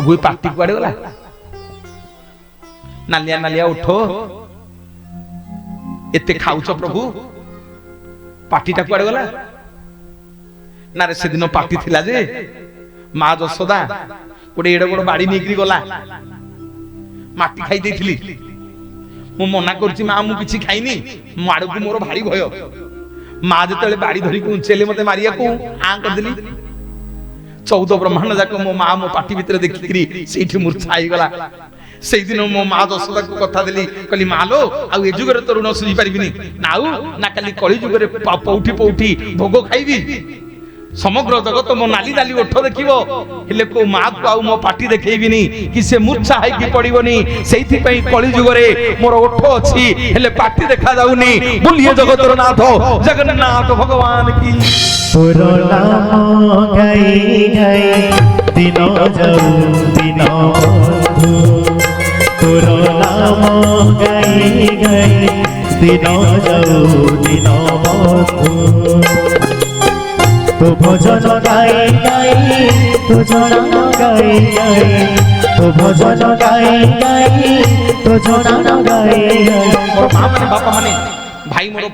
प्रभु party कुआड़े गला नालिया नालिया उठो एते खाउछ प्रभु पार्टीटा कुआड़े गला ना रे से दिन पार्टी थिला जे माँ जशोदा गोटे एड़े बड़ बाड़ी नेकरी गला माटी खाई देथिली मु मना करछि माँ मु किछि खाइनी माड़ को मोर भारी भय माँ जतले बाड़ी धरी को उंचेले मते मारिया को आ कर देली 14 ब्रह्मांड जाक मो माँ मो पाटी भीतर देखिकरी सेठी मूर्छा आई गला सेई दिन मो माँ जशोदा को कथा देली कहली मालो आ ए जुगरे तो ऋण सुझी परिबिनी नाउ ना खाली कली जुगरे पौठी पौठी भोग खाइबी समग्र जगत मो नाली नाली ओठ देखिबो हेले को माँ को आउ मो पाटी देखैबिनी कि से मूर्छा है कि पड़िबनी सेइथि पई कली जुगरे मोर ओठ अछि हेले पाटी देखा जाउनी बुलिए जगतर नाथ जगन्नाथ भगवान की तोर नाम गाई गाई दिन जाऊ दिन बंधु तोर नाम गाई गाई दिन जाऊ दिन बंधु तो भजन गाई गाई तो जन गाई गाई तो भजन गाई गाई तो जन गाई गाई मोर माँ माने बापा माने भाई मोर